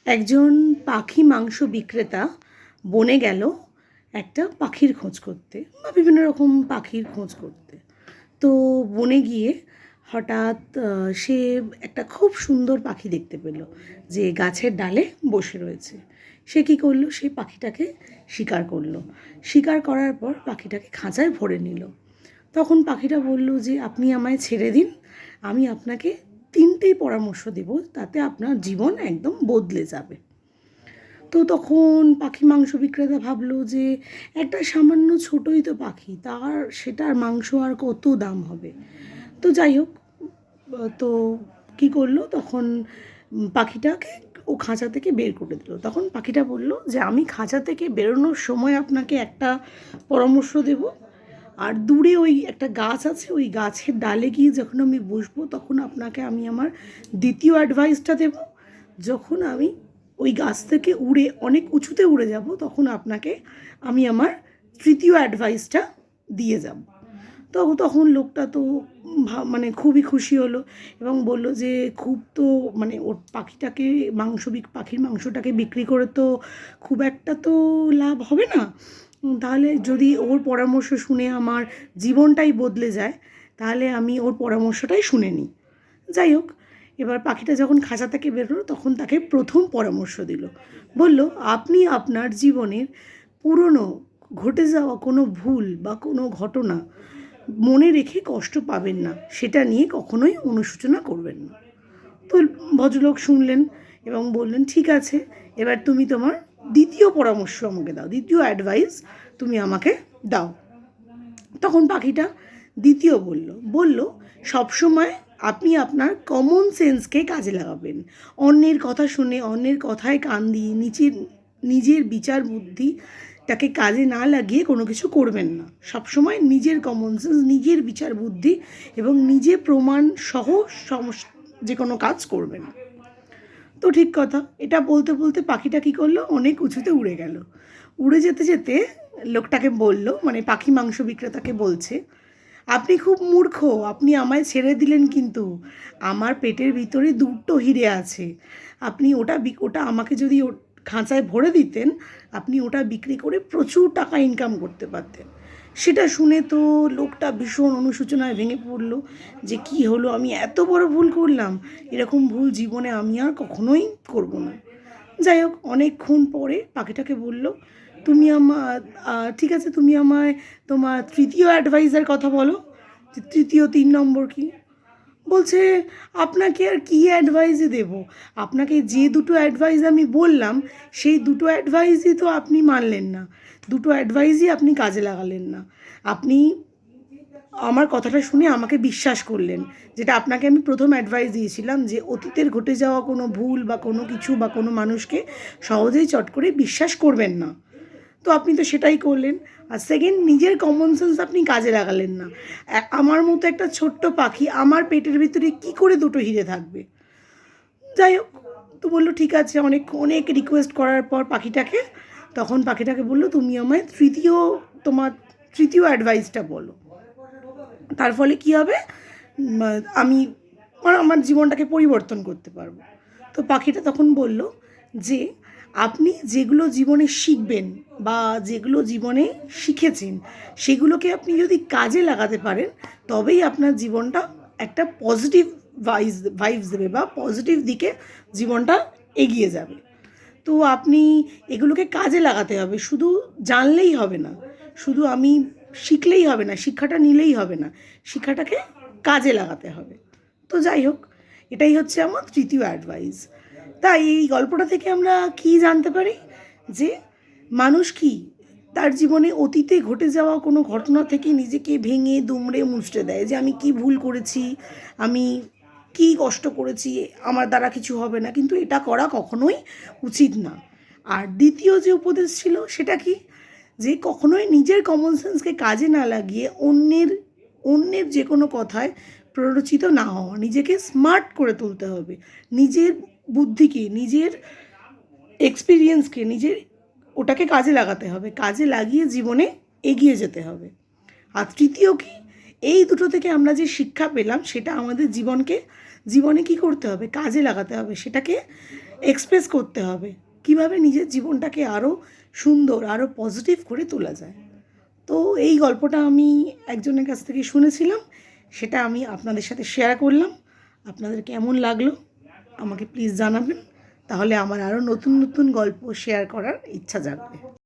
একজন পাখি মাংস বিক্রেতা বনে গেল একটা পাখির খোঁজ করতে বা বিভিন্ন রকম পাখির খোঁজ করতে। তো বনে গিয়ে হঠাৎ সে একটা খুব সুন্দর পাখি দেখতে পেল যে গাছের ডালে বসে রয়েছে। সে কী করলো, সেই পাখিটাকে শিকার করলো। শিকার করার পর পাখিটাকে খাঁচায় ভরে নিল। তখন পাখিটা বলল যে আপনি আমায় ছেড়ে দিন, আমি আপনাকে 3টেই পরামর্শ দেব, তাতে আপনার জীবন একদম বদলে যাবে। তো তখন পাখি মাংস বিক্রেতা ভাবলো যে একটা সামান্য ছোটোই তো পাখি, সেটার মাংস আর কত দাম হবে। তো যাই হোক, তো কী করলো, তখন পাখিটাকে ও খাঁচা থেকে বের করে দিল। তখন পাখিটা বলল যে আমি খাঁচা থেকে বেরোনোর সময় আপনাকে একটা পরামর্শ দেব, আর দূরে ওই একটা গাছ আছে, ওই গাছের ডালে গিয়ে যখন আমি বসবো তখন আপনাকে আমি আমার দ্বিতীয় অ্যাডভাইসটা দেব। যখন আমি ওই গাছ থেকে উড়ে অনেক উঁচুতে উড়ে যাব তখন আপনাকে আমি আমার তৃতীয় অ্যাডভাইসটা দিয়ে যাব। তখন লোকটা তো মানে খুবই খুশি হলো এবং বলল যে খুব তো মানে ওর পাখিটাকে পাখির মাংসটাকে বিক্রি করে তো খুব একটা তো লাভ হবে না। তাহলে যদি ওর পরামর্শ শুনে আমার জীবনটাই বদলে যায়, তাহলে আমি ওর পরামর্শটাই শুনে নিই। যাই হোক, এবার পাখিটা যখন খাঁচা থেকে বেরোলো তখন তাকে প্রথম পরামর্শ দিল। বলল, আপনি আপনার জীবনের পুরনো ঘটে যাওয়া কোনো ভুল বা কোনো ঘটনা মনে রেখে কষ্ট পাবেন না, সেটা নিয়ে কখনোই অনুশোচনা করবেন না। তো ভদ্রলোক শুনলেন এবং বললেন, ঠিক আছে, এবার তুমি তোমার দ্বিতীয় পরামর্শ আমাকে দাও, দ্বিতীয় অ্যাডভাইস তুমি আমাকে দাও। তখন পাখিটা দ্বিতীয় বলল সবসময় আপনি আপনার কমন সেন্সকে কাজে লাগাবেন। অন্যের কথা শুনে অন্যের কথায় কান দিয়ে নিজের বিচার বুদ্ধিটাকে কাজে না লাগিয়ে কোনো কিছু করবেন না। সবসময় নিজের কমন সেন্স, নিজের বিচার বুদ্ধি এবং নিজে প্রমাণ সহ যে কোনো কাজ করবেন। তো ঠিক কথা, এটা বলতে বলতে পাখিটা কী করলো, অনেক উঁচুতে উড়ে গেল। উড়ে যেতে যেতে লোকটাকে বলল, মানে পাখি মাংস বিক্রেতাকে বলছে, আপনি খুব মূর্খ, আপনি আমায় ছেড়ে দিলেন, কিন্তু আমার পেটের ভিতরে 2টো হিরে আছে। আপনি ওটা আমাকে যদি খাঁচায় ভরে দিতেন, আপনি ওটা বিক্রি করে প্রচুর টাকা ইনকাম করতে পারতেন। সেটা শুনে তো লোকটা ভীষণ অনুশোচনায় ভেঙে পড়লো যে কি হলো, আমি এত বড় ভুল করলাম, এরকম ভুল জীবনে আমি আর কখনোই করব না। যাই হোক, অনেকক্ষণ পরে পাখিটাকে বলল, তুমি ঠিক আছে, তুমি আমায় তোমার তৃতীয় অ্যাডভাইসের কথা বলো, যে তৃতীয় 3 নম্বর কী। বলছে, আপনাকে আর কী অ্যাডভাইসই দেবো, আপনাকে যে 2টো অ্যাডভাইস আমি বললাম সেই 2টো অ্যাডভাইসই তো আপনি মানলেন না, 2টো অ্যাডভাইসই আপনি কাজে লাগালেন না। আপনি আমার কথাটা শুনে আমাকে বিশ্বাস করলেন, যেটা আপনাকে আমি প্রথম অ্যাডভাইস দিয়েছিলাম যে অতীতের ঘটে যাওয়া কোনো ভুল বা কোনো কিছু বা কোনো মানুষকে সহজেই চট করে বিশ্বাস করবেন না। তো আপনি তো সেটাই করলেন। আর সেকেন্ড, নিজের কমন সেন্স আপনি কাজে লাগালেন না। আমার মতো একটা ছোট্ট পাখি, আমার পেটের ভিতরে কী করে 2টো হিরে থাকবে। যাই হোক, তো বললো ঠিক আছে, অনেক অনেক রিকোয়েস্ট করার পর পাখিটাকে বললো, তুমি আমায় তোমার তৃতীয় অ্যাডভাইসটা বলো, তার ফলে কী হবে, আমি আমার জীবনটাকে পরিবর্তন করতে পারবো। তো পাখিটা তখন বলল যে আপনি যেগুলো জীবনে শিখবেন বা যেগুলো জীবনে শিখেছেন সেগুলোকে আপনি যদি কাজে লাগাতে পারেন, তবেই আপনার জীবনটা একটা পজিটিভ ভাইবস দেবে বা পজিটিভ দিকে জীবনটা এগিয়ে যাবে। তো আপনি এগুলোকে কাজে লাগাতে হবে, শুধু জানলেই হবে না, শুধু আমি শিখলেই হবে না, শিক্ষাটা নিলেই হবে না, শিক্ষাটাকে কাজে লাগাতে হবে। তো যাই হোক, এটাই হচ্ছে আমার তৃতীয় অ্যাডভাইস। তাই এই গল্পটা থেকে আমরা কী জানতে পারি, যে মানুষ কি তার জীবনে অতীতে ঘটে যাওয়া কোনো ঘটনা থেকে নিজেকে ভেঙে দুমড়ে মুচড়ে দেয়, যে আমি কি ভুল করেছি, আমি কি কষ্ট করেছি, আমার দ্বারা কিছু হবে না, কিন্তু এটা করা কখনোই উচিত না। আর দ্বিতীয় যে উপদেশ ছিল সেটা কি, যে কখনোই নিজের কমন সেন্সকে কাজে না লাগিয়ে অন্যের যে কোনো কথায় প্ররোচিত না হওয়া, নিজেকে স্মার্ট করে তুলতে হবে, নিজের বুদ্ধিকে, নিজের এক্সপিরিয়েন্সকে, ওটাকে কাজে লাগাতে হবে, কাজে লাগিয়ে জীবনে এগিয়ে যেতে হবে। আর তৃতীয় কি, এই দুটো থেকে আমরা যে শিক্ষা পেলাম সেটা আমাদের জীবনে কী করতে হবে, কাজে লাগাতে হবে, সেটাকে এক্সপ্রেস করতে হবে, কিভাবে নিজের জীবনটাকে আরও সুন্দর, আরও পজিটিভ করে তোলা যায়। তো এই গল্পটা আমি একজনের কাছ থেকে শুনেছিলাম, সেটা আমি আপনাদের সাথে শেয়ার করলাম। আপনাদের কেমন লাগলো আমাকে প্লিজ জানাবেন, তাহলে আমার আরও নতুন নতুন গল্প শেয়ার করার ইচ্ছা জাগবে।